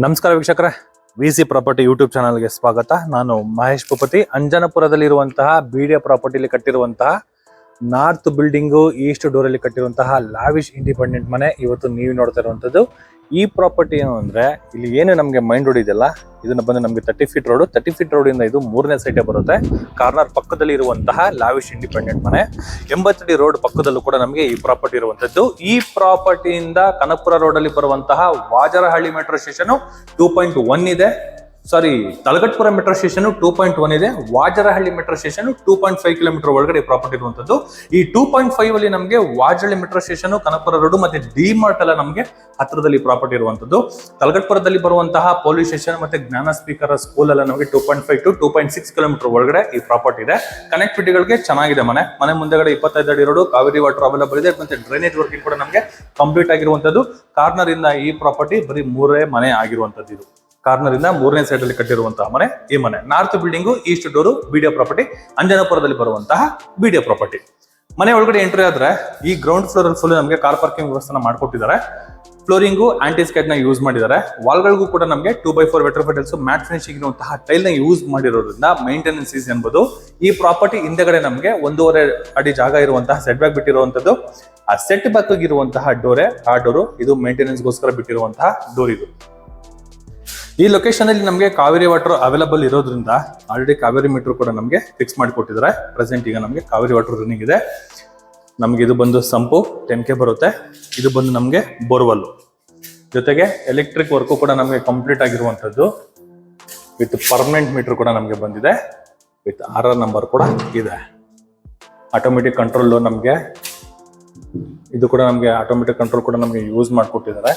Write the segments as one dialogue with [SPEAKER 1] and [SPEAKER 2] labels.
[SPEAKER 1] ನಮಸ್ಕಾರ ವೀಕ್ಷಕರೇ, VC property YouTube ಚಾನಲ್ಗೆ ಸ್ವಾಗತ. ನಾನು ಮಹೇಶ್ ಭೂಪತಿ. ಅಂಜನಪುರದಲ್ಲಿರುವಂತಹ ಬಿಡಿಎ ಪ್ರಾಪರ್ಟಿಲಿ ಕಟ್ಟಿರುವಂತಹ ನಾರ್ತ್ ಬಿಲ್ಡಿಂಗು ಈಸ್ಟ್ ಡೋರ್ ಅಲ್ಲಿ ಕಟ್ಟಿರುವಂತಹ ಲಾವಿಶ್ ಇಂಡಿಪೆಂಡೆಂಟ್ ಮನೆ ಇವತ್ತು ನೀವು ನೋಡ್ತಾ ಇರುವಂತದ್ದು. ಈ ಪ್ರಾಪರ್ಟಿ ಏನು ಅಂದ್ರೆ, ಇಲ್ಲಿ ಏನು ನಮಗೆ ಮೈನ್ ರೋಡ್ ಇದೆಯಲ್ಲ, ಇದನ್ನ ಬಂದು ನಮಗೆ 30 ಫೀಟ್ ರೋಡ್ ಇಂದ ಇದು 3ನೇ ಸೈಟೇ ಬರುತ್ತೆ. ಕಾರ್ನರ್ ಪಕ್ಕದಲ್ಲಿ ಇರುವಂತಹ ಲಾವಿಶ್ ಇಂಡಿಪೆಂಡೆಂಟ್ ಮನೆ. 80 ಅಡಿ ರೋಡ್ ಪಕ್ಕದಲ್ಲೂ ಕೂಡ ನಮಗೆ ಈ ಪ್ರಾಪರ್ಟಿ ಇರುವಂತದ್ದು. ಈ ಪ್ರಾಪರ್ಟಿಯಿಂದ ಕನಕಪುರ ರೋಡ್ ಅಲ್ಲಿ ಬರುವಂತಹ ವಾಜರಹಳ್ಳಿ ಮೆಟ್ರೋ ಸ್ಟೇಷನ್ 2.1 ಇದೆ. ತಲಗಟ್ಪುರ ಮೆಟ್ರೋ ಸ್ಟೇಷನ್ 2.1 ಇದೆ. ವಾಜರಹಳ್ಳಿ ಮೆಟ್ರೋ ಸ್ಟೇಷನ್ 2.5 ಕಿಲೋಮೀಟರ್ ಒಳಗಡೆ ಪ್ರಾಪರ್ಟಿ ಇರುವಂತದ್ದು. ಈ 2.5 ಅಲ್ಲಿ ನಮಗೆ Vajarahalli metro station, Kanakapura road ಮತ್ತೆ ಡಿಮಾರ್ಟ್ ಎಲ್ಲ ನಮಗೆ ಹತ್ರದಲ್ಲಿ ಪ್ರಾಪರ್ಟಿ ಇರುವಂತದ್ದು. ತಲಗಟ್ಪುರದಲ್ಲಿ ಬರುವಂತಹ ಪೊಲೀಸ್ ಸ್ಟೇಷನ್ ಮತ್ತೆ ಜ್ಞಾನ ಸ್ಪೀಕರ್ ಸ್ಕೂಲ್ ಎಲ್ಲ ನಮಗೆ 2.5 to 2.6 ಕಿಲೋಮೀಟರ್ ಒಳಗಡೆ ಈ ಪ್ರಾಪರ್ಟಿ ಇದೆ. ಕನೆಕ್ಟಿವಿಟಿಗಳಿಗೆ ಚೆನ್ನಾಗಿದೆ. ಮನೆ ಮುಂದೆಗಡೆ 25 ಅಡಿ ರೋಡ್, ಕಾವೇರಿ ವಾಟರ್ ಅವೈಲೇಬಲ್ ಇದೆ ಮತ್ತೆ ಡ್ರೈನೇಜ್ ವರ್ಕಿಂಗ್ ಕೂಡ ನಮಗೆ ಕಂಪ್ಲೀಟ್ ಆಗಿರುವಂತದ್ದು. ಕಾರ್ನರ್ ಇಂದ ಈ ಪ್ರಾಪರ್ಟಿ ಬರೀ 3 ಮನೆ ಆಗಿರುವಂತದ್ದು. ಇದು ಕಾರ್ನರ್ ಇಂದ 3ನೇ ಸೈಡ್ ಅಲ್ಲಿ ಕಟ್ಟಿರುವಂತಹ ಮನೆ. ಈ ಮನೆ north building, east door, BDA property, ಅಂಜನಪುರದಲ್ಲಿ ಬರುವಂತಹ ಬಿಡಿಎ ಪ್ರಾಪರ್ಟಿ. ಮನೆ ಒಳಗಡೆ ಎಂಟ್ರಿ ಆದ್ರೆ ಈ ಗ್ರೌಂಡ್ ಫ್ಲೋರ್ ಅಲ್ಲಿ ಫುಲ್ ನಮಗೆ ಕಾರ್ ಪಾರ್ಕಿಂಗ್ ವ್ಯವಸ್ಥೆ ಮಾಡ್ಕೊಟ್ಟಿದ್ದಾರೆ. ಫ್ಲೋರಿಂಗು ಆಂಟಿಸ್ಕೇಟ್ ನ ಯೂಸ್ ಮಾಡಿದ್ದಾರೆ. ವಾಲ್ಗಳಿಗೂ ಕೂಡ ನಮಗೆ 2x4 ವೆಟ್ರೋಫೆಟಲ್ಸ್ ಮ್ಯಾಟ್ ಫಿನಿಶಿಂಗ್ ಇರುವಂತಹ ಟೈಲ್ ನ ಯೂಸ್ ಮಾಡಿರೋದ್ರಿಂದ ಮೇಂಟೆನೆನ್ಸ್ ಈಸ್ ಅನ್ಬೋದು. ಈ ಪ್ರಾಪರ್ಟಿ ಹಿಂದೆಗಡೆ ನಮಗೆ 1.5 ಅಡಿ ಜಾಗ ಇರುವಂತಹ ಸೆಟ್ ಬ್ಯಾಕ್ ಬಿಟ್ಟಿರುವಂತದ್ದು. ಆ ಸೆಟ್ ಬ್ಯಾಕ್ ಇರುವಂತಹ ಆ ಡೋರು ಇದು ಮೇಂಟೆನೆನ್ಸ್ ಗೋಸ್ಕರ ಬಿಟ್ಟಿರುವಂತಹ ಡೋರ್. ಇದು ಈ ಲೊಕೇಶನ್ ಅಲ್ಲಿ ನಮಗೆ ಕಾವೇರಿ ವಾಟರ್ ಅವೈಲೇಬಲ್ ಇರೋದ್ರಿಂದ ಆಲ್ರೆಡಿ ಕಾವೇರಿ ಮೀಟರ್ ಕೂಡ ನಮಗೆ ಫಿಕ್ಸ್ ಮಾಡಿಕೊಟ್ಟಿದ್ದಾರೆ. ಪ್ರೆಸೆಂಟ್ ಈಗ ನಮಗೆ ಕಾವೇರಿ ವಾಟರ್ ರನ್ನಿಂಗ್ ಇದೆ. ನಮಗೆ ಇದು ಬಂದು ಸಂಪು 10K ಬರುತ್ತೆ. ಇದು ಬಂದು ನಮಗೆ ಬೋರ್ವೆಲ್ ಜೊತೆಗೆ ಎಲೆಕ್ಟ್ರಿಕ್ ವರ್ಕು ಕೂಡ ನಮಗೆ ಕಂಪ್ಲೀಟ್ ಆಗಿರುವಂತದ್ದು. ವಿತ್ ಪರ್ಮನೆಂಟ್ ಮೀಟರ್ ಕೂಡ ನಮಗೆ ಬಂದಿದೆ. ವಿತ್ RR ನಂಬರ್ ಕೂಡ ಇದೆ. ಆಟೋಮೆಟಿಕ್ ಕಂಟ್ರೋಲ್ ನಮಗೆ ಇದು ಕೂಡ ನಮಗೆ ಆಟೋಮೆಟಿಕ್ ಕಂಟ್ರೋಲ್ ಕೂಡ ನಮಗೆ ಯೂಸ್ ಮಾಡಿಕೊಟ್ಟಿದ್ದಾರೆ.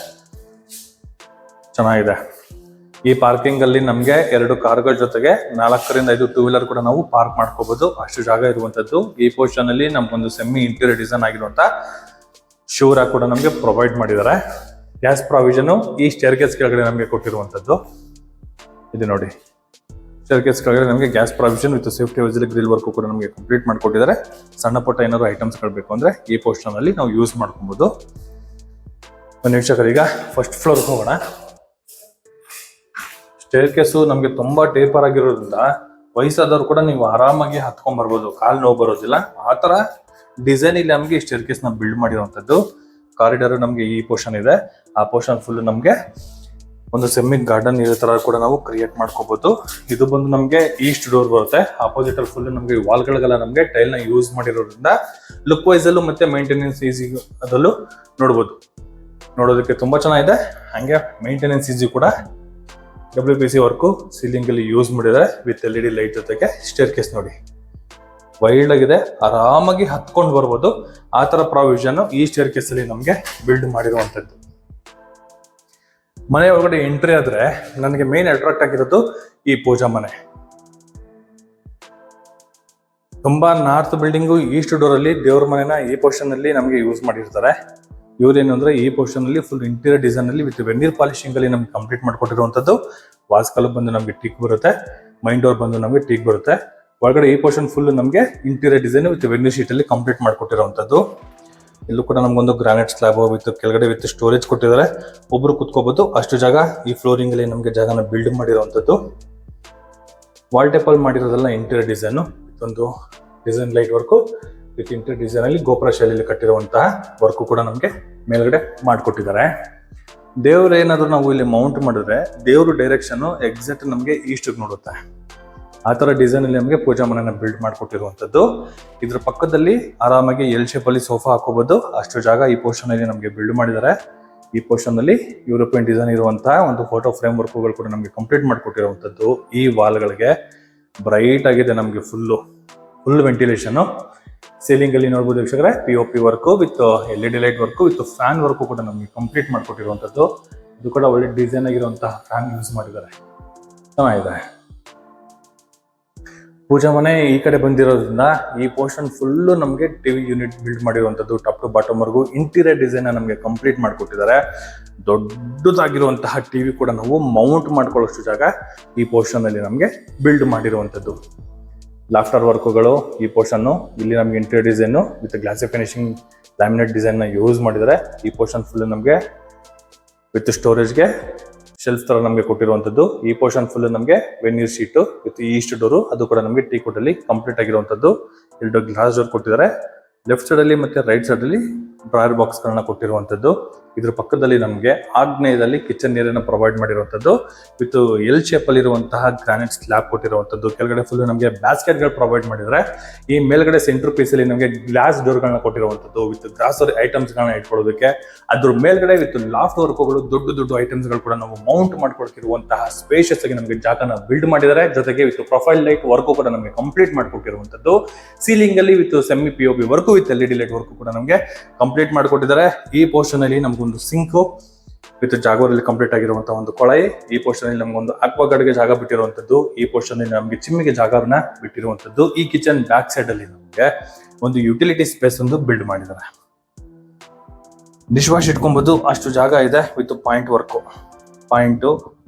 [SPEAKER 1] ಚೆನ್ನಾಗಿದೆ. ಈ ಪಾರ್ಕಿಂಗ್ ಅಲ್ಲಿ ನಮಗೆ 2 ಕಾರ್ಗಳ ಜೊತೆಗೆ 4 ರಿಂದ 5 ಟೂ ವೀಲರ್ ಕೂಡ ನಾವು ಪಾರ್ಕ್ ಮಾಡ್ಕೋಬಹುದು. ಅಷ್ಟು ಜಾಗ ಇರುವಂತದ್ದು. ಈ ಪೋರ್ಷನ್ ಅಲ್ಲಿ ನಮ್ಗೊಂದು ಸೆಮಿ ಇಂಟೀರಿಯರ್ ಡಿಸೈನ್ ಆಗಿರುವಂತ ಶೂರ ಕೂಡ ನಮಗೆ ಪ್ರೊವೈಡ್ ಮಾಡಿದ್ದಾರೆ. ಗ್ಯಾಸ್ ಪ್ರಾವಿಷನ್ ಈ ಸ್ಟೇರ್ ಕೇಸ್ ಕೆಳಗಡೆ ನಮಗೆ ಕೊಟ್ಟಿರುವಂತದ್ದು. ಇದು ನೋಡಿ, ಸ್ಟೇರ್ ಕೇಸ್ ಕೆಳಗಡೆ ನಮಗೆ gas provision with safety vessel grill work ಕೂಡ ನಮಗೆ ಕಂಪ್ಲೀಟ್ ಮಾಡ್ಕೊಟ್ಟಿದ್ದಾರೆ. ಸಣ್ಣ ಪುಟ್ಟ ಏನಾದ್ರು ಐಟಮ್ಸ್ ಬೇಕು ಅಂದ್ರೆ ಈ ಪೋರ್ಷನ್ ಅಲ್ಲಿ ನಾವು ಯೂಸ್ ಮಾಡ್ಕೊಬಹುದು. ಒಂದು ವೀಕ್ಷಕರು, ಈಗ ಫಸ್ಟ್ ಫ್ಲೋರ್ ಹೋಗೋಣ. ಸ್ಟೇರ್ ಕೇಸು ನಮಗೆ ತುಂಬಾ ಟೇಪರ್ ಆಗಿರೋದ್ರಿಂದ ವಯಸ್ಸಾದವ್ರು ಕೂಡ ನೀವು ಆರಾಮಾಗಿ ಹತ್ಕೊಂಡ್ ಬರ್ಬೋದು, ಕಾಲು ನೋವು ಬರೋದಿಲ್ಲ. ಆ ತರ ಡಿಸೈನ್ ಇಲ್ಲಿ ನಮಗೆ ಸ್ಟೇರ್ ಕೇಸ್ ನ ಬಿಲ್ಡ್ ಮಾಡಿರುವಂತದ್ದು. ಕಾರಿಡಾರ್ ನಮಗೆ ಈ ಪೋರ್ಷನ್ ಇದೆ. ಆ ಪೋರ್ಷನ್ ಫುಲ್ ನಮಗೆ ಒಂದು ಸೆಮಿ ಗಾರ್ಡನ್ ಇರೋ ತರ ಕೂಡ ನಾವು ಕ್ರಿಯೇಟ್ ಮಾಡ್ಕೋಬಹುದು. ಇದು ಬಂದು ನಮಗೆ ಈಸ್ಟ್ ಡೋರ್ ಬರುತ್ತೆ. ಆಪೋಸಿಟ್ ಅಲ್ಲಿ ಫುಲ್ ನಮಗೆ ವಾಲ್ಗಳಿಗೆಲ್ಲ ನಮಗೆ ಟೈಲ್ ನ ಯೂಸ್ ಮಾಡಿರೋದ್ರಿಂದ ಲುಕ್ ವೈಸ್ ಅಲ್ಲೂ ಮತ್ತೆ ಮೇಂಟೆನೆನ್ಸ್ ಈಸಿ ಅದಲ್ಲೂ ನೋಡ್ಬೋದು. ನೋಡೋದಕ್ಕೆ ತುಂಬಾ ಚೆನ್ನಾಗಿದೆ. ಹಂಗೆ ಮೇಂಟೆನೆನ್ಸ್ ಈಸಿ ಕೂಡ. WPC ವರ್ಕು ಸೀಲಿಂಗ್ ಅಲ್ಲಿ ಯೂಸ್ ಮಾಡಿದ್ದಾರೆ ವಿತ್ LED ಲೈಟ್ ಜೊತೆಗೆ. ಸ್ಟೇರ್ ಕೇಸ್ ನೋಡಿ, ವೈಲ್ಡ್ ಆಗಿದೆ, ಆರಾಮಾಗಿ ಹತ್ಕೊಂಡು ಬರ್ಬೋದು. ಆ ತರ ಪ್ರಾವಿಷನ್ ಈ ಸ್ಟೇರ್ ಕೇಸ್ ಅಲ್ಲಿ ನಮಗೆ ಬಿಲ್ಡ್ ಮಾಡಿರುವಂತದ್ದು. ಮನೆ ಒಳಗಡೆ ಎಂಟ್ರಿ ಆದ್ರೆ ನನಗೆ ಮೇನ್ ಅಟ್ರಾಕ್ಟ್ ಆಗಿರೋದು ಈ ಪೂಜಾ ಮನೆ. ತುಂಬಾ ನಾರ್ತ್ ಬಿಲ್ಡಿಂಗು ಈಸ್ಟ್ ಡೋರ್ ಅಲ್ಲಿ ದೇವ್ರ ಮನೆನ ಈ ಪೋರ್ಷನ್ ಅಲ್ಲಿ ನಮಗೆ ಯೂಸ್ ಮಾಡಿರ್ತಾರೆ. ಇವ್ರೇನು ಅಂದ್ರೆ ಈ ಪೋರ್ಷನ್ ಅಲ್ಲಿ ಫುಲ್ ಇಂಟೀರಿಯರ್ ಡಿಸೈನ್ ಅಲ್ಲಿ ವಿತ್ ವೆನೀರ್ ಪಾಲಿಶಿಂಗ್ ಅಲ್ಲಿ ನಮ್ಗೆ ಕಂಪ್ಲೀಟ್ ಮಾಡ್ಕೊಟ್ಟಿರುವಂತದ್ದು. ವಾಸ್ ಕಲರ್ ಬಂದು ನಮಗೆ ಟೀಕ್ ಬರುತ್ತೆ. ಮೈನ್ ಡೋರ್ ಬಂದು ನಮಗೆ ಟೀಕ್ ಬರುತ್ತೆ. ಒಳಗಡೆ ಈ ಪೋರ್ಷನ್ ಫುಲ್ ನಮಗೆ ಇಂಟೀರಿಯರ್ ಡಿಸೈನ್ ವಿತ್ ವೆನೀರ್ ಶೀಟ್ ಅಲ್ಲಿ ಕಂಪ್ಲೀಟ್ ಮಾಡ್ಕೊಟ್ಟಿರುವಂತದ್ದು. ಇಲ್ಲೂ ಕೂಡ ನಮ್ಗೊಂದು ಗ್ರಾನೈಟ್ ಸ್ಲಾಬ್ ವಿತ್ ಕೆಳಗಡೆ ವಿತ್ ಸ್ಟೋರೇಜ್ ಕೊಟ್ಟಿದ್ದಾರೆ. ಒಬ್ರು ಕುತ್ಕೋಬಹುದು ಅಷ್ಟು ಜಾಗ. ಈ ಫ್ಲೋರಿಂಗ್ ಅಲ್ಲಿ ನಮಗೆ ಜಾಗನ ಬಿಲ್ಡ್ ಮಾಡಿರುವಂತದ್ದು. ವಾಲ್ ಟೇಪ್ ಅಲ್ಲಿ ಮಾಡಿರೋದೆಲ್ಲ ಇಂಟೀರಿಯರ್ ಡಿಸೈನ್. ಒಂದು design light work with interior design ಅಲ್ಲಿ ಗೋಪುರ ಶೈಲಿಯಲ್ಲಿ ಕಟ್ಟಿರುವಂತಹ ವರ್ಕು ಕೂಡ ನಮಗೆ ಮೇಲ್ಗಡೆ ಮಾಡಿಕೊಟ್ಟಿದ್ದಾರೆ. ದೇವ್ರು ಏನಾದ್ರು ನಾವು ಇಲ್ಲಿ ಮೌಂಟ್ ಮಾಡಿದ್ರೆ ದೇವ್ರ ಡೈರೆಕ್ಷನ್ ಎಕ್ಸಾಕ್ಟ್ ನಮಗೆ ಈಸ್ಟ್ ನೋಡುತ್ತೆ. ಆ ತರ ಡಿಸೈನ್ ಅಲ್ಲಿ ನಮಗೆ ಪೂಜಾ ಮನೆನ ಬಿಲ್ಡ್ ಮಾಡಿಕೊಟ್ಟಿರುವಂತದ್ದು. ಇದ್ರ ಪಕ್ಕದಲ್ಲಿ ಆರಾಮಾಗಿ ಎಲ್ ಶೇಪ್ ಅಲ್ಲಿ ಸೋಫಾ ಹಾಕೋಬಹುದು. ಅಷ್ಟು ಜಾಗ ಈ ಪೋರ್ಷನ್ ಅಲ್ಲಿ ನಮಗೆ ಬಿಲ್ಡ್ ಮಾಡಿದ್ದಾರೆ. ಈ ಪೋರ್ಷನ್ ಅಲ್ಲಿ ಯುರೋಪಿಯನ್ ಡಿಸೈನ್ ಇರುವಂತಹ ಒಂದು ಫೋಟೋ ಫ್ರೇಮ್ ವರ್ಕ್ಗಳು ಕೂಡ ನಮಗೆ ಕಂಪ್ಲೀಟ್ ಮಾಡಿಕೊಟ್ಟಿರುವಂತದ್ದು. ಈ ವಾಲ್ಗಳಿಗೆ ಬ್ರೈಟ್ ಆಗಿದೆ. ನಮಗೆ ಫುಲ್ ವೆಂಟಿಲೇಷನ್. ಸೀಲಿಂಗ್ ಅಲ್ಲಿ ನೋಡಬಹುದು ವೀಕ್ಷಕರೇ, POP work with LED light work with fan work ಕೂಡ ನಮಗೆ ಕಂಪ್ಲೀಟ್ ಮಾಡ್ಕೊಟ್ಟಿರುವಂತದ್ದು. ಇದು ಕೂಡ ಒಳ್ಳೆ ಡಿಸೈನ್ ಆಗಿರುವಂತಹ ಫ್ಯಾನ್ ಯೂಸ್ ಮಾಡಿದ್ದಾರೆ. ಚೆನ್ನಾಗಿದೆ. ಪೂಜಾ ಮನೆ ಈ ಕಡೆ ಬಂದಿರೋದ್ರಿಂದ ಈ ಪೋರ್ಷನ್ ಫುಲ್ಲು ನಮಗೆ ಟಿವಿ ಯೂನಿಟ್ ಬಿಲ್ಡ್ ಮಾಡಿರುವಂತದ್ದು. Top to bottom work interior design ನಮಗೆ ಕಂಪ್ಲೀಟ್ ಮಾಡ್ಕೊಟ್ಟಿದ್ದಾರೆ. ದೊಡ್ಡದಾಗಿರುವಂತಹ ಟಿವಿ ಕೂಡ ನಾವು ಮೌಂಟ್ ಮಾಡ್ಕೊಳ್ಳೋಷ್ಟು ಜಾಗ ಈ ಪೋರ್ಷನ್ ಅಲ್ಲಿ ನಮಗೆ ಬಿಲ್ಡ್ ಮಾಡಿರುವಂತದ್ದು. ಲಾಫ್ಟರ್ ವರ್ಕುಗಳು ಈ ಪೋರ್ಷನ್ ಇಲ್ಲಿ ನಮಗೆ interior design with glossy finishing laminate design ನ ಯೂಸ್ ಮಾಡಿದ್ದಾರೆ. ಈ ಪೋರ್ಷನ್ ಫುಲ್ ನಮಗೆ ವಿತ್ ಸ್ಟೋರೇಜ್ಗೆ ಶೆಲ್ಫ್ ತರ ನಮಗೆ ಕೊಟ್ಟಿರುವಂತದ್ದು. ಈ ಪೋರ್ಷನ್ ಫುಲ್ ನಮಗೆ ವೆನೀರ್ ಶೀಟ್ ವಿತ್ ಈಸ್ಟ್ ಡೋರ್, ಅದು ಕೂಡ ನಮಗೆ ಟೀ ಕೋಟ್ ಅಲ್ಲಿ ಕಂಪ್ಲೀಟ್ ಆಗಿರುವಂತದ್ದು. ಎರಡು ಗ್ಲಾಸ್ ಡೋರ್ ಕೊಟ್ಟಿದ್ದಾರೆ. ಲೆಫ್ಟ್ ಸೈಡ್ ಅಲ್ಲಿ ಮತ್ತೆ ರೈಟ್ ಸೈಡ್ ಅಲ್ಲಿ ಡ್ರಾಯರ್ ಬಾಕ್ಸ್ ಗಳನ್ನ ಕೊಟ್ಟಿರುವಂತದ್ದು. ಇದ್ರ ಪಕ್ಕದಲ್ಲಿ ನಮಗೆ ಆಗ್ನೇಯದಲ್ಲಿ ಕಿಚನ್ ನೀರನ್ನು ಪ್ರೊವೈಡ್ ಮಾಡಿರುವಂತದ್ದು ವಿತ್ ಎಲ್ ಶೇಪ್ ಅಲ್ಲಿ ಇರುವಂತಹ ಗ್ರಾನೈಟ್ ಸ್ಲ್ಯಾಬ್ ಕೊಟ್ಟಿರುವಂತದ್ದು. ಕೆಳಗಡೆ ಫುಲ್ ನಮಗೆ ಬ್ಯಾಸ್ಕೆಟ್ ಗಳು ಪ್ರೊವೈಡ್ ಮಾಡಿದ್ರೆ, ಈ ಮೇಲ್ಗಡೆ ಸೆಂಟರ್ ಪೀಸ್ ಅಲ್ಲಿ ನಮಗೆ ಗ್ಲಾಸ್ ಡೋರ್ ಗಳನ್ನ ಕೊಟ್ಟಿರುವಂತದ್ದು ವಿತ್ ಗ್ರಾಸರಿ ಐಟಮ್ಸ್ ಗಳನ್ನ ಇಟ್ಕೊಳ್ಳೋದಕ್ಕೆ. ಅದ್ರ ಮೇಲ್ಗಡೆ ವಿತ್ ಲಾಫ್ಟ್ ವರ್ಕ್ಗಳು ದೊಡ್ಡ ದೊಡ್ಡ ಐಟಮ್ಸ್ ಗಳು ಕೂಡ ನಾವು ಮೌಂಟ್ ಮಾಡ್ಕೊಳ್ತಿರುವಂತಹ ಸ್ಪೇಷಿಯಸ್ ಆಗಿ ನಮಗೆ ಜಾಗನ ಬಿಲ್ಡ್ ಮಾಡಿದ್ದಾರೆ. ಜೊತೆಗೆ ವಿತ್ ಪ್ರೊಫೈಲ್ ಲೈಟ್ ವರ್ಕ್ ಕೂಡ ನಮಗೆ ಕಂಪ್ಲೀಟ್ ಮಾಡ್ಕೊಟ್ಟಿರುವಂತದ್ದು. ಸೀಲಿಂಗ್ ಅಲ್ಲಿ with semi POP work with LED light work ಕೂಡ ನಮಗೆ ಕಂಪ್ಲೀಟ್ ಮಾಡಿಕೊಟ್ಟಿದ್ದಾರೆ. ಈ ಪೋರ್ಷನ್ ಅಲ್ಲಿ ನಮಗೊಂದು ಸಿಂಕು ವಿತ್ ಜಾಗದಲ್ಲಿ ಕಂಪ್ಲೀಟ್ ಆಗಿರುವಂತಹ ಒಂದು ಕೊಳಾಯಿ. ಈ ಪೋರ್ಷನ್ ಅಲ್ಲಿ ನಮಗೊಂದು ಅಕ್ವಾಗಾರ್ಡ್ಗೆ ಜಾಗ ಬಿಟ್ಟಿರುವಂತದ್ದು. ಈ ಪೋರ್ಷನ್ ಅಲ್ಲಿ ನಮಗೆ ಚಿಮ್ಮಿಗೆ ಜಾಗವನ್ನ ಬಿಟ್ಟಿರುವಂತದ್ದು. ಈ ಕಿಚನ್ ಬ್ಯಾಕ್ ಸೈಡ್ ಅಲ್ಲಿ ನಮಗೆ ಒಂದು ಯುಟಿಲಿಟಿ ಸ್ಪೇಸ್ ಒಂದು ಬಿಲ್ಡ್ ಮಾಡಿದ್ದಾರೆ. ಡಿಶ್ ವಾಶ್ ಇಟ್ಕೊಬಹುದು ಅಷ್ಟು ಜಾಗ ಇದೆ with point work, point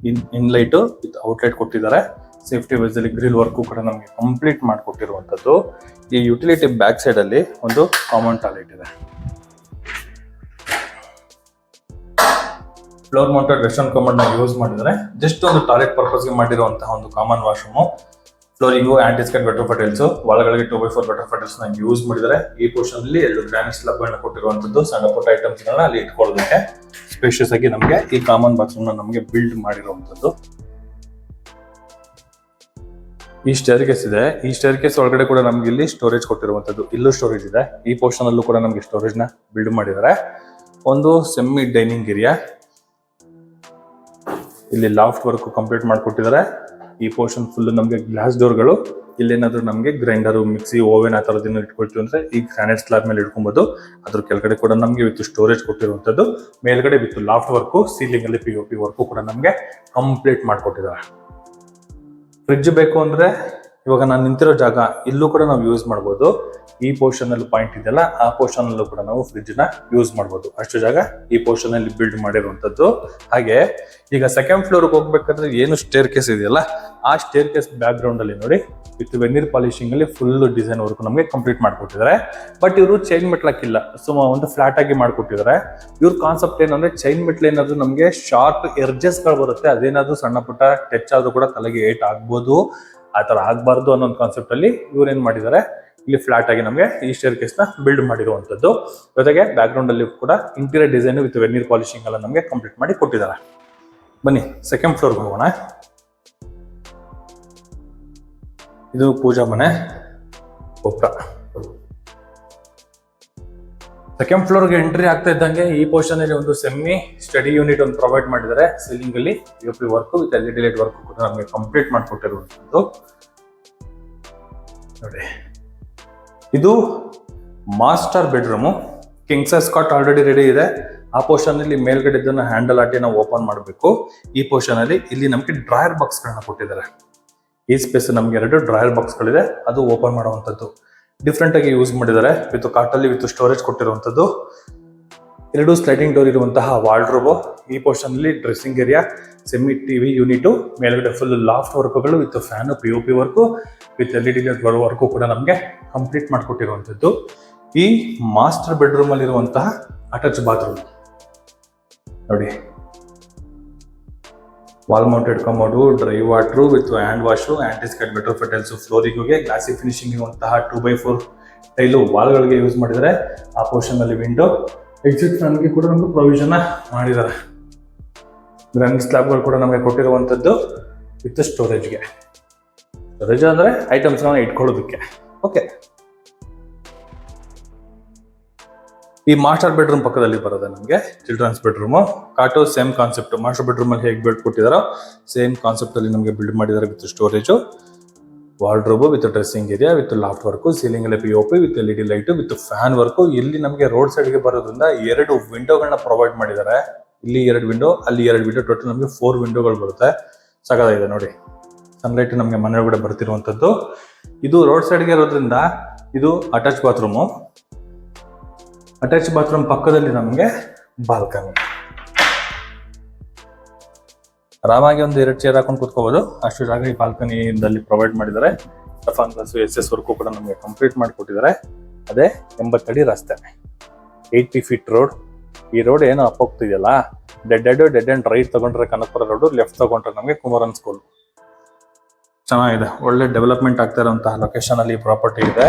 [SPEAKER 1] inlet with outlet ಕೊಟ್ಟಿದ್ದಾರೆ. ಸೇಫ್ಟಿ ವೈಸ್ ಅಲ್ಲಿ ಗ್ರಿಲ್ ವರ್ಕ್ ಕೂಡ ನಮಗೆ ಕಂಪ್ಲೀಟ್ ಮಾಡಿಕೊಟ್ಟಿರುವಂತದ್ದು. ಈ ಯುಟಿಲಿಟಿ ಬ್ಯಾಕ್ ಸೈಡ್ ಅಲ್ಲಿ ಒಂದು ಕಾಮನ್ ಟಾಯ್ಲೆಟ್ ಇದೆ. ಫ್ಲೋರ್ ಮೌಂಟೆಡ್ ವೆಸ್ಟರ್ನ್ ಕಮೋಡ್ ನ ಯೂಸ್ ಮಾಡಿದರೆ ಜಸ್ಟ್ ಒಂದು ಟಾಯ್ಲೆಟ್ ಪರ್ಪಸ್ ಗೆ ಮಾಡಿರುವಂತಹ ಒಂದು ಕಾಮನ್ ವಾಶ್ರೂಮ್. ಫ್ಲೋರಿಂಗು ಆಂಟಿಸ್ಕಟ್ ಬೆಟರ್ ಫಟಲ್ಸ್, ಒಳಗಳಿಗೆ 2x4 ಬೆಟರ್ ಫಟಲ್ಸ್ ನ ಯೂಸ್ ಮಾಡಿದರೆ. ಈ ಪೋರ್ಷನ್ ಅಲ್ಲಿ 2 ಗ್ರಾನೈಟ್ ಸ್ಲಾಬ್ ಗಳನ್ನ ಕೊಟ್ಟಿರುವಂತದ್ದು. ಸಣ್ಣ ಪುಟ್ಟ ಐಟಮ್ಸ್ ಗಳನ್ನ ಅಲ್ಲಿ ಇಟ್ಕೊಳ್ಳೋದಕ್ಕೆ ಸ್ಪೇಷಿಯಸ್ ಆಗಿ ನಮಗೆ ಈ ಕಾಮನ್ ಬಾತ್ರೂಮ್ ನ ನಮಗೆ ಬಿಲ್ಡ್ ಮಾಡಿರುವಂತದ್ದು. ಈ ಸ್ಟೇರ್ ಕೇಸ್ ಇದೆ. ಈ ಸ್ಟೇರ್ ಕೇಸ್ ಒಳಗಡೆ ಕೂಡ ನಮ್ಗೆ ಇಲ್ಲಿ ಸ್ಟೋರೇಜ್ ಕೊಟ್ಟಿರುವಂತದ್ದು. ಇಲ್ಲೂ ಸ್ಟೋರೇಜ್ ಇದೆ. ಈ ಪೋರ್ಷನ್ ಅಲ್ಲೂ ಕೂಡ ನಮಗೆ ಸ್ಟೋರೇಜ್ ನ ಬಿಲ್ಡ್ ಮಾಡಿದ್ದಾರೆ. ಒಂದು ಸೆಮಿ ಡೈನಿಂಗ್ ಏರಿಯಾ, ಇಲ್ಲಿ ಲಾಫ್ಟ್ ವರ್ಕ್ ಕಂಪ್ಲೀಟ್ ಮಾಡಿಕೊಟ್ಟಿದ್ದಾರೆ. ಈ ಪೋರ್ಷನ್ ಫುಲ್ ನಮಗೆ ಗ್ಲಾಸ್ ಡೋರ್ಗಳು. ಇಲ್ಲೇನಾದ್ರೂ ನಮಗೆ ಗ್ರೈಂಡರ್, ಮಿಕ್ಸಿ, ಓವೆನ್ ಆ ತರದಿಂದ ಇಟ್ಕೊಳ್ತೀವಿ ಅಂದ್ರೆ ಈ ಗ್ರಾನೈಟ್ ಸ್ಲಾಬ್ ಮೇಲೆ ಇಟ್ಕೊಬಹುದು. ಅದ್ರ ಕೆಳಗಡೆ ಕೂಡ ನಮಗೆ ವಿತ್ ಸ್ಟೋರೇಜ್ ಕೊಟ್ಟಿರುವಂತದ್ದು. ಮೇಲ್ಗಡೆ ವಿತ್ ಲಾಫ್ಟ್ ವರ್ಕ್, ಸೀಲಿಂಗ್ ಅಲ್ಲಿ POP ವರ್ಕ್ ಕೂಡ ನಮಗೆ ಕಂಪ್ಲೀಟ್ ಮಾಡಿಕೊಟ್ಟಿದ್ದಾರೆ. ಫ್ರಿಡ್ಜ್ ಬೇಕು ಅಂದ್ರೆ ಇವಾಗ ನಾನು ನಿಂತಿರೋ ಜಾಗ ಇಲ್ಲೂ ಕೂಡ ನಾವು ಯೂಸ್ ಮಾಡಬಹುದು. ಈ ಪೋರ್ಷನ್ ಅಲ್ಲಿ ಪಾಯಿಂಟ್ ಇದೆಯಲ್ಲ, ಆ ಪೋರ್ಷನ್ ಅಲ್ಲೂ ಕೂಡ ನಾವು ಫ್ರಿಡ್ಜ್ ನ ಯೂಸ್ ಮಾಡಬಹುದು. ಅಷ್ಟು ಜಾಗ ಈ ಪೋರ್ಷನ್ ಅಲ್ಲಿ ಬಿಲ್ಡ್ ಮಾಡಿರುವಂತದ್ದು. ಹಾಗೆ ಈಗ ಸೆಕೆಂಡ್ ಫ್ಲೋರ್ ಹೋಗ್ಬೇಕಾದ್ರೆ ಏನು ಸ್ಟೇರ್ ಕೇಸ್ ಇದೆಯಲ್ಲ, ಆ ಸ್ಟೇರ್ ಕೇಸ್ ಬ್ಯಾಕ್ ಗ್ರೌಂಡ್ ಅಲ್ಲಿ ನೋಡಿ ವಿತ್ ವೆನೀರ್ ಪಾಲಿಶಿಂಗ್ ಅಲ್ಲಿ ಫುಲ್ ಡಿಸೈನ್ ವರ್ಕ್ ನಮಗೆ ಕಂಪ್ಲೀಟ್ ಮಾಡ್ಕೊಟ್ಟಿದ್ದಾರೆ. ಬಟ್ ಇವರು ಚೈನ್ ಮೆಟ್ಲ್ ಹಾಕಿಲ್ಲ, ಒಂದು ಫ್ಲಾಟ್ ಆಗಿ ಮಾಡ್ಕೊಟ್ಟಿದ್ದಾರೆ. ಇವ್ರ ಕಾನ್ಸೆಪ್ಟ್ ಏನಂದ್ರೆ ಚೈನ್ ಮೆಟ್ಲ್ ಏನಾದ್ರು ನಮಗೆ ಶಾರ್ಪ್ ಎರ್ಜಸ್ ಗಳು ಬರುತ್ತೆ, ಅದೇನಾದ್ರು ಸಣ್ಣ ಪುಟ್ಟ ಟಚ್ ಆದ್ರೂ ಕೂಡ ತಲೆಗೆ ಏಟ್ ಆಗ್ಬೋದು, ಆ ತರ ಆಗ್ಬಾರ್ದು ಅನ್ನೋ ಒಂದು ಕಾನ್ಸೆಪ್ಟ್ ಅಲ್ಲಿ ಇವ್ರು ಏನ್ ಮಾಡಿದ್ದಾರೆ, ಇಲ್ಲಿ ಫ್ಲಾಟ್ ಆಗಿ ನಮಗೆ ಈ ಸ್ಟೇರ್ ಕೇಸ್ ನ ಬಿಲ್ಡ್ ಮಾಡಿರುವಂತದ್ದು. ಜೊತೆಗೆ ಬ್ಯಾಕ್ ಗ್ರೌಂಡ್ ಅಲ್ಲಿ ಕೂಡ ಇಂಟೀರಿಯರ್ ಡಿಸೈನ್ ವಿತ್ ವೆನೀರ್ ಪಾಲಿಶಿಂಗ್ ಎಲ್ಲ ನಮಗೆ ಕಂಪ್ಲೀಟ್ ಮಾಡಿ ಕೊಟ್ಟಿದ್ದಾರೆ. ಬನ್ನಿ ಸೆಕೆಂಡ್ ಫ್ಲೋರ್ ಹೋಗೋಣ. ಇದು ಪೂಜಾ ಮನೆ ಗೋಪುರ. ಸೆಕೆಂಡ್ ಫ್ಲೋರ್ ಗೆ ಎಂಟ್ರಿ ಆಗ್ತಾ ಇದ್ದಂಗೆ ಈ ಪೋರ್ಷನ್ ಅಲ್ಲಿ ಒಂದು ಸೆಮಿ ಸ್ಟಡಿ ಯೂನಿಟ್ ಒಂದು ಪ್ರೊವೈಡ್ ಮಾಡಿದ್ದಾರೆ. ಸೀಲಿಂಗ್ ಅಲ್ಲಿ POP work with LED light work ಕೂಡ ನಮಗೆ ಕಂಪ್ಲೀಟ್ ಮಾಡಿಕೊಟ್ಟಿರುವಂತದ್ದು ನೋಡಿ. ಇದು master bedroom. King size cot already ready ಇದೆ. ಆ ಪೋರ್ಷನ್ ಅಲ್ಲಿ ಮೇಲ್ಗಡೆ ಇದನ್ನ ಹ್ಯಾಂಡಲ್ ಆಟಿ ನಾವು ಓಪನ್ ಮಾಡಬೇಕು. ಈ ಪೋರ್ಷನ್ ಅಲ್ಲಿ ಇಲ್ಲಿ ನಮಗೆ ಡ್ರಾಯರ್ ಬಾಕ್ಸ್ ಗಳನ್ನ ಕೊಟ್ಟಿದ್ದಾರೆ. ಈ ಸ್ಪೇಸ್ ನಮ್ಗೆ 2 ಡ್ರಾಯರ್ ಬಾಕ್ಸ್ ಗಳಿದೆ, ಅದು ಓಪನ್ ಮಾಡುವಂತದ್ದು. ಡಿಫ್ರೆಂಟ್ ಆಗಿ ಯೂಸ್ ಮಾಡಿದ್ದಾರೆ. ವಿತ್ ಕಾಟಲ್ಲಿ ವಿತ್ ಸ್ಟೋರೇಜ್ ಕೊಟ್ಟಿರುವಂತದ್ದು. 2 ಸ್ಲೈಡಿಂಗ್ ಡೋರ್ ಇರುವಂತಹ ವಾರ್ಡ್ರೋಬ್. ಈ ಪೋರ್ಷನ್ ಅಲ್ಲಿ dressing area, semi TV unit, ಮೇಲ್ಗಡೆ ಫುಲ್ ಲಾಫ್ಟ್ ವರ್ಕ್ಗಳು with fan, POP work with LED work ಕೂಡ ನಮಗೆ ಕಂಪ್ಲೀಟ್ ಮಾಡಿಕೊಟ್ಟಿರುವಂತದ್ದು. ಈ ಮಾಸ್ಟರ್ ಬೆಡ್ರೂಮ್ ಅಲ್ಲಿ ಇರುವಂತಹ ಅಟ್ಯಾಚ್ ಬಾತ್ರೂಮ್ ನೋಡಿ. Wall mounted commode, dry water with hand wash, antiskid ಬೆಟರ್ ಫಟಲ್ಸ್, ಫ್ಲೋರಿಂಗ್ಗೆ ಗ್ಲಾಸಿ ಫಿನಿಶಿಂಗ್ ಇರುವಂತಹ 2x4 ಟೈಲು ವಾಲ್ಗಳಿಗೆ ಯೂಸ್ ಮಾಡಿದರೆ. ಆ ಪೋರ್ಷನ್ ಅಲ್ಲಿ ವಿಂಡೋ, ಎಕ್ಸಿಟ್ ಫ್ಯಾನ್ಗೆ ಕೂಡ ನಮಗೆ ಪ್ರೊವಿಷನ್ ಮಾಡಿದ್ದಾರೆ. ಗ್ರಾನೈಟ್ ಸ್ಲಾಬ್ಗಳು ಕೂಡ ನಮಗೆ ಕೊಟ್ಟಿರುವಂತದ್ದು ವಿತ್ ಸ್ಟೋರೇಜ್ಗೆ. ಸ್ಟೋರೇಜ್ ಅಂದ್ರೆ ಐಟಮ್ಸ್ ಇಟ್ಕೊಳ್ಳೋದಕ್ಕೆ. ಓಕೆ, ಈ ಮಾಸ್ಟರ್ ಬೆಡ್ರೂಮ್ ಪಕ್ಕದಲ್ಲಿ ಬರೋದು ನಮಗೆ ಚಿಲ್ಡ್ರನ್ಸ್ ಬೆಡ್ರೂಮ್. ಕಾಟು ಸೇಮ್ ಕಾನ್ಸೆಪ್ಟ್. ಮಾಸ್ಟರ್ ಬೆಡ್ರೂಮ್ ಅಲ್ಲಿ ಹೇಗೆ ಬಿಲ್ಡ್ ಕೊಟ್ಟಿದಾರೋ ಸೇಮ್ ಕಾನ್ಸೆಪ್ಟ್ ಅಲ್ಲಿ ನಮಗೆ ಬಿಲ್ಡ್ ಮಾಡಿದ್ದಾರೆ with storage, wardrobe with dressing area with loft work, ceiling ಅಲ್ಲಿ POP with LED light with fan work. ಇಲ್ಲಿ ನಮಗೆ ರೋಡ್ ಸೈಡ್ ಗೆ ಬರೋದ್ರಿಂದ 2 ವಿಂಡೋಗಳನ್ನ ಪ್ರೊವೈಡ್ ಮಾಡಿದ್ದಾರೆ. ಇಲ್ಲಿ 2 ವಿಂಡೋ, ಅಲ್ಲಿ 2 ವಿಂಡೋ, ಟೋಟಲ್ ನಮಗೆ 4 ವಿಂಡೋಗಳು ಬರುತ್ತೆ. ಸಗದಾಗಿದೆ ನೋಡಿ. ಸನ್ಲೈಟ್ ನಮಗೆ ಮನೆ ಒಳಗಡೆ ಬರ್ತಿರುವಂತದ್ದು. ಇದು ರೋಡ್ ಸೈಡ್ ಗೆ ಇರೋದ್ರಿಂದ ಇದು ಅಟ್ಯಾಚ್ ಬಾತ್ರೂಮ್. ಅಟ್ಯಾಚ್ ಬಾತ್ರೂಮ್ ಪಕ್ಕದಲ್ಲಿ ನಮಗೆ ಬಾಲ್ಕನಿ. ಆರಾಮಾಗಿ ಒಂದು 2 ಚೇರ್ ಹಾಕೊಂಡು ಕೂತ್ಕೋಬಹುದು, ಅಷ್ಟು ಜಾಗ ಈ ಬಾಲ್ಕನಿಯಲ್ಲಿ ಪ್ರೊವೈಡ್ ಮಾಡಿದ್ದಾರೆ. SS ವರ್ಕ್ ಕೂಡ ನಮಗೆ ಕಂಪ್ಲೀಟ್ ಮಾಡಿಕೊಟ್ಟಿದ್ದಾರೆ. ಅದೇ 80 ಅಡಿ ರಸ್ತೆ, 80 ಫೀಟ್ ರೋಡ್. ಈ ರೋಡ್ ಏನು ಅಪ್ ಹೋಗ್ತಿದೆಯಲ್ಲ, ಡೆಡ್ ಅಂಡ್ ರೈಟ್ ತಗೊಂಡ್ರೆ ಕನಕಪುರ ರೋಡು, ಲೆಫ್ಟ್ ತಗೊಂಡ್ರೆ ನಮಗೆ ಕುಮಾರನ್ ಸ್ಕೂಲ್. ಚೆನ್ನಾಗಿದೆ, ಒಳ್ಳೆ ಡೆವಲಪ್ಮೆಂಟ್ ಆಗ್ತಾ ಇರುವಂತಹ ಲೊಕೇಶನ್ ಅಲ್ಲಿ ಪ್ರಾಪರ್ಟಿ ಇದೆ.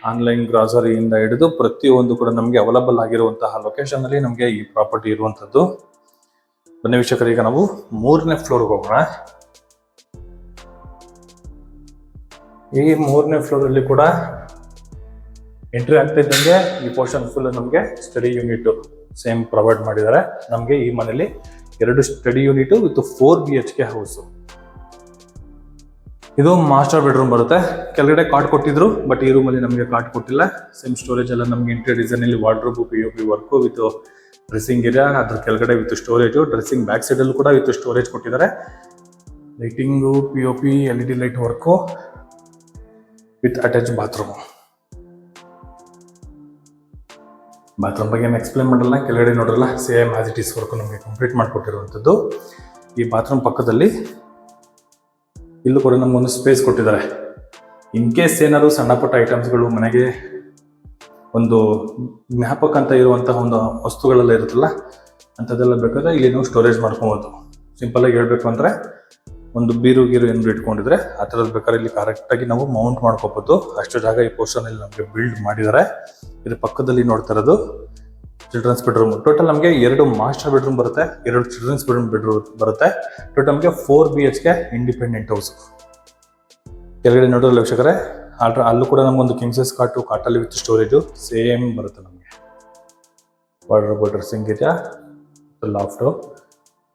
[SPEAKER 1] ಆನ್ಲೈನ್ ಗ್ರಾಸರಿಯಿಂದ ಹಿಡಿದು ಪ್ರತಿಯೊಂದು ಕೂಡ ನಮಗೆ ಅವೈಲಬಲ್ ಆಗಿರುವಂತಹ ಲೊಕೇಶನ್ ಅಲ್ಲಿ ನಮಗೆ ಈ ಪ್ರಾಪರ್ಟಿ ಇರುವಂತದ್ದು. ಬನ್ನಿ ವೀಕ್ಷಕರು, ಈಗ ನಾವು 3ನೇ ಫ್ಲೋರ್ಗೆ ಹೋಗೋಣ. ಈ 3ನೇ ಫ್ಲೋರ್ ಅಲ್ಲಿ ಕೂಡ ಎಂಟ್ರಿ ಆಗ್ತಾ ಇದ್ದಂಗೆ ಈ ಪೋರ್ಷನ್ ಫುಲ್ ನಮಗೆ ಸ್ಟಡಿ ಯೂನಿಟ್ ಸೇಮ್ ಪ್ರೊವೈಡ್ ಮಾಡಿದ್ದಾರೆ. ನಮಗೆ ಈ ಮನೆಯಲ್ಲಿ 2 study unit with 4 BHK house. ಇದು ಮಾಸ್ಟರ್ ಬೆಡ್ರೂಮ್ ಬರುತ್ತೆ. ಕೆಳಗಡೆ ಕಾಟ್ ಕೊಟ್ಟಿದ್ರು, ಬಟ್ ಈ ರೂಮಲ್ಲಿ ನಮಗೆ ಕಾಟ್ ಕೊಟ್ಟಿಲ್ಲ. ಸೇಮ್ ಸ್ಟೋರೇಜ್ ಎಲ್ಲ ನಮಗೆ ಇಂಟೀರಿಯರ್ ಡಿಸೈನ್ ಅಲ್ಲಿ wardrobe, POP work with dressing area, ಅದ್ರ ಕೆಳಗಡೆ with storage, dressing back side ಅಲ್ಲೂ ಕೂಡ ವಿತ್ ಸ್ಟೋರೇಜ್ ಕೊಟ್ಟಿದ್ದಾರೆ. Lighting, POP, LED light work with attach bathroom. Bathroom ಬಗ್ಗೆ ಏನು ಎಕ್ಸ್ಪ್ಲೇನ್ ಮಾಡಲ್ಲ, ಕೆಳಗಡೆ ನೋಡ್ರಲ್ಲ same as it is work ನಮಗೆ ಕಂಪ್ಲೀಟ್ ಮಾಡಿಕೊಟ್ಟಿರುವಂಥದ್ದು. ಈ ಬಾತ್ರೂಮ್ ಪಕ್ಕದಲ್ಲಿ ಇಲ್ಲೂ ಕೂಡ ನಮಗೊಂದು ಸ್ಪೇಸ್ ಕೊಟ್ಟಿದ್ದಾರೆ. ಇನ್ ಕೇಸ್ ಏನಾದ್ರು ಸಣ್ಣ ಪುಟ್ಟ ಐಟಮ್ಸ್ಗಳು ಮನೆಗೆ ಒಂದು ಜ್ಞಾಪಕ ಅಂತ ಇರುವಂತಹ ಒಂದು ವಸ್ತುಗಳೆಲ್ಲ ಇರುತ್ತಲ್ಲ, ಅಂಥದ್ದೆಲ್ಲ ಬೇಕಾದ್ರೆ ಇಲ್ಲಿ ನಾವು ಸ್ಟೋರೇಜ್ ಮಾಡ್ಕೊಬೋದು. ಸಿಂಪಲ್ ಆಗಿ ಹೇಳ್ಬೇಕು ಅಂದರೆ ಒಂದು ಬೀರು ಏನಾದ್ರು ಇಟ್ಕೊಂಡಿದ್ರೆ ಆ ಥರದ್ದು ಬೇಕಾದ್ರೆ ಇಲ್ಲಿ ಕರೆಕ್ಟಾಗಿ ನಾವು ಮೌಂಟ್ ಮಾಡ್ಕೋಬೋದು. ಅಷ್ಟು ಜಾಗ ಈ ಪೋರ್ಷನ್ ಅಲ್ಲಿ ನಮಗೆ ಬಿಲ್ಡ್ ಮಾಡಿದ್ದಾರೆ. ಇದ್ರ ಪಕ್ಕದಲ್ಲಿ ನೋಡ್ತಾ ಇರೋದು ಚಿಲ್ಡ್ರನ್ಸ್ ಬೆಡ್ರೂಮ್. ಟೋಟಲ್ ನಮಗೆ 2 ಮಾಸ್ಟರ್ ಬೆಡ್ರೂಮ್ ಬರುತ್ತೆ, 2 ಚಿಲ್ಡ್ರನ್ಸ್ ಬೆಡ್ರೂಮ್ ಬರುತ್ತೆ. ಟೋಟಲ್ ನಮಗೆ 4 BHK ಇಂಡಿಪೆಂಡೆಂಟ್ ಹೌಸ್. ಕೆಳಗಡೆ ನೋಡೋಲ್ಲ ವೀಕ್ಷಕರೇ, ಅಲ್ಲೂ ಕೂಡ ನಮಗೊಂದು ಕಿಂಗ್ ಸೈಜ್ ಕಾಟಲ್ಲಿ ವಿತ್ ಸ್ಟೋರೇಜು ಸೇಮ್ ಬರುತ್ತೆ ನಮಗೆ. Wardrobe, dressing area, loft,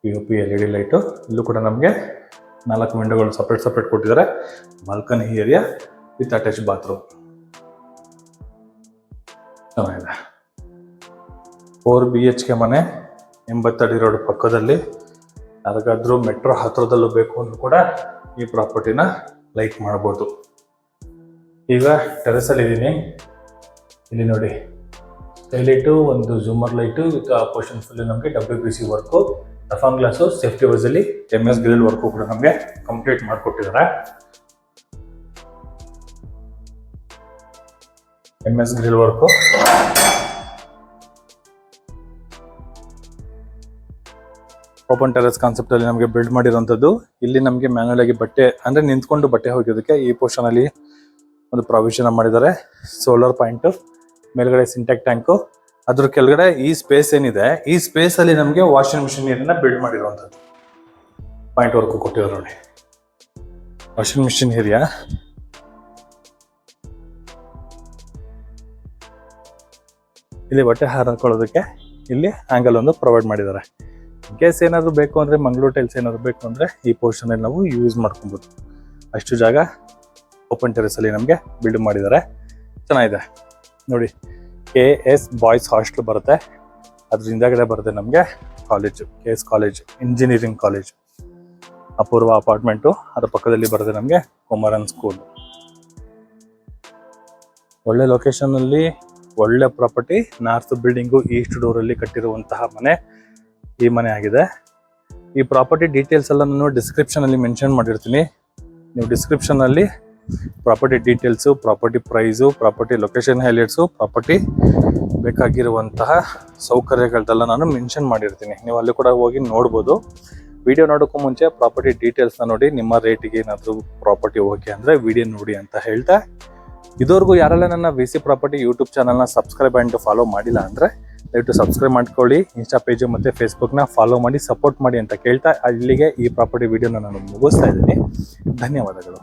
[SPEAKER 1] POP, LED light. ಇಲ್ಲೂ ಕೂಡ ನಮಗೆ 4 ವಿಂಡೋಗಳು ಸಪ್ರೇಟ್ ಕೊಟ್ಟಿದ್ದಾರೆ. Balcony area with attach bathroom. ಚೆನ್ನಾಗಿದೆ. 4 BHK ಮನೆ, 80 ಅಡಿ ರೋಡ್ ಪಕ್ಕದಲ್ಲಿ. ಯಾರಿಗಾದ್ರೂ ಮೆಟ್ರೋ ಹತ್ರದಲ್ಲೂ ಬೇಕು ಅಂದ್ರೂ ಕೂಡ ಈ ಪ್ರಾಪರ್ಟಿನ ಲೈಕ್ ಮಾಡ್ಬೋದು. ಈಗ ಟೆರೆಸಲ್ಲಿ ಇದ್ದೀನಿ. ಇಲ್ಲಿ ನೋಡಿ, ಸ್ಕೈಲೈಟು, ಒಂದು ಜೂಮರ್ ಲೈಟು ವಿತ್ ಪೋರ್ಷನ್ ಫುಲ್ ನಮಗೆ WPC ವರ್ಕು, ಟಫಾನ್ ಗ್ಲಾಸು, ಸೇಫ್ಟಿ ವೈಸಲ್ಲಿ MS ಗ್ರಿಲ್ ವರ್ಕು ಕೂಡ ನಮಗೆ ಕಂಪ್ಲೀಟ್ ಮಾಡಿಕೊಟ್ಟಿದ್ದಾರೆ. MS grill work, open terrace concept ಅಲ್ಲಿ ನಮಗೆ ಬಿಲ್ಡ್ ಮಾಡಿರುವಂಥದ್ದು. ಇಲ್ಲಿ ನಮಗೆ ಮ್ಯಾನ್ಯಲ್ ಆಗಿ ಬಟ್ಟೆ ಅಂದ್ರೆ ನಿಂತ್ಕೊಂಡು ಬಟ್ಟೆ ಹೋಗೋದಕ್ಕೆ ಈ ಪೋರ್ಷನ್ ಅಲ್ಲಿ ಒಂದು ಪ್ರಾವಿಷನ್ ಮಾಡಿದ್ದಾರೆ. ಸೋಲಾರ್ ಪಾಯಿಂಟ್, ಮೇಲ್ಗಡೆ ಸಿಂಟ್ಯಾಕ್ ಟ್ಯಾಂಕು, ಅದ್ರ ಕೆಳಗಡೆ ಈ ಸ್ಪೇಸ್ ಏನಿದೆ, ಈ ಸ್ಪೇಸ್ ಅಲ್ಲಿ ನಮಗೆ ವಾಷಿಂಗ್ ಮಿಷಿನ್ ಏರಿಯಾನ ಬಿಲ್ಡ್ ಮಾಡಿರುವಂಥದ್ದು. ಪಾಯಿಂಟ್ ವರ್ಕ್ ಕೊಟ್ಟಿದ್ದಾರೆ ನೋಡಿ, ವಾಷಿಂಗ್ ಮಿಷಿನ್ ಏರಿಯಾ. ಇಲ್ಲಿ ಬಟ್ಟೆ ಹಾಕೊಳ್ಳೋದಕ್ಕೆ ಇಲ್ಲಿ ಆಂಗಲ್ ಒಂದು ಪ್ರೊವೈಡ್ ಮಾಡಿದ್ದಾರೆ. ಕೇಸ್ ಏನಾದ್ರು ಬೇಕು ಅಂದ್ರೆ, ಮಂಗಳೂರು ಟೈಲ್ಸ್ ಏನಾದ್ರು ಬೇಕು ಅಂದ್ರೆ ಈ ಪೋರ್ಷನ್ ಅಲ್ಲಿ ನಾವು ಯೂಸ್ ಮಾಡ್ಕೊಬಹುದು. ಅಷ್ಟು ಜಾಗ ಓಪನ್ ಟೆರೆಸ್ ಅಲ್ಲಿ ನಮಗೆ ಬಿಲ್ಡ್ ಮಾಡಿದ್ದಾರೆ. ಚೆನ್ನಾಗಿದೆ ನೋಡಿ. KS ಬಾಯ್ಸ್ ಹಾಸ್ಟೆಲ್ ಬರುತ್ತೆ, ಅದ್ರ ಹಿಂದಗಡೆ ಬರುತ್ತೆ ನಮಗೆ college, KS college, engineering college. Apoorva apartment, ಅದ್ರ ಪಕ್ಕದಲ್ಲಿ ಬರುತ್ತೆ ನಮಗೆ ಕುಮಾರನ್ ಸ್ಕೂಲ್. ಒಳ್ಳೆ ಲೊಕೇಶನ್ ಅಲ್ಲಿ ಒಳ್ಳೆ property. North building, east door ಅಲ್ಲಿ ಕಟ್ಟಿರುವಂತಹ ಮನೆ ಈ ಮನೆ ಆಗಿದೆ. ಈ ಪ್ರಾಪರ್ಟಿ ಡೀಟೇಲ್ಸ್ ಎಲ್ಲ ನಾನು ಡಿಸ್ಕ್ರಿಪ್ಷನ್ ಅಲ್ಲಿ ಮೆನ್ಷನ್ ಮಾಡಿರ್ತೀನಿ. ನೀವು ಡಿಸ್ಕ್ರಿಪ್ಷನ್ ಅಲ್ಲಿ property details, property price, property location highlights, property ಬೇಕಾಗಿರುವಂತಹ ಸೌಕರ್ಯಗಳನ್ನೆಲ್ಲ ನಾನು ಮೆನ್ಷನ್ ಮಾಡಿರ್ತೀನಿ. ನೀವು ಅಲ್ಲಿ ಕೂಡ ಹೋಗಿ ನೋಡ್ಬೋದು. ವಿಡಿಯೋ ನೋಡೋಕ್ಕೂ ಮುಂಚೆ ಪ್ರಾಪರ್ಟಿ ಡೀಟೇಲ್ಸ್ನ ನೋಡಿ, ನಿಮ್ಮ ರೇಟಿಗೆ ಏನಾದರೂ ಪ್ರಾಪರ್ಟಿ ಓಕೆ ಅಂದರೆ ವಿಡಿಯೋ ನೋಡಿ ಅಂತ ಹೇಳ್ತಾ, ಇದುವರೆಗೂ ಯಾರೆಲ್ಲ ನನ್ನ VC ಪ್ರಾಪರ್ಟಿ ಯೂಟ್ಯೂಬ್ ಚಾನಲ್ನ ಸಬ್ಸ್ಕ್ರೈಬ್ ಆ್ಯಂಡ್ ಫಾಲೋ ಮಾಡಿಲ್ಲ ಅಂದರೆ ದಯವಿಟ್ಟು ಸಬ್ಸ್ಕ್ರೈಬ್ ಮಾಡ್ಕೊಳ್ಳಿ. ಇನ್ಸ್ಟಾ ಪೇಜು ಮತ್ತು ಫೇಸ್ಬುಕ್ನ ಫಾಲೋ ಮಾಡಿ ಸಪೋರ್ಟ್ ಮಾಡಿ ಅಂತ ಕೇಳ್ತಾ, ಅಲ್ಲಿಗೆ ಈ ಪ್ರಾಪರ್ಟಿ ವಿಡಿಯೋನ ನಾನು ಮುಗಿಸ್ತಾ ಇದ್ದೀನಿ. ಧನ್ಯವಾದಗಳು.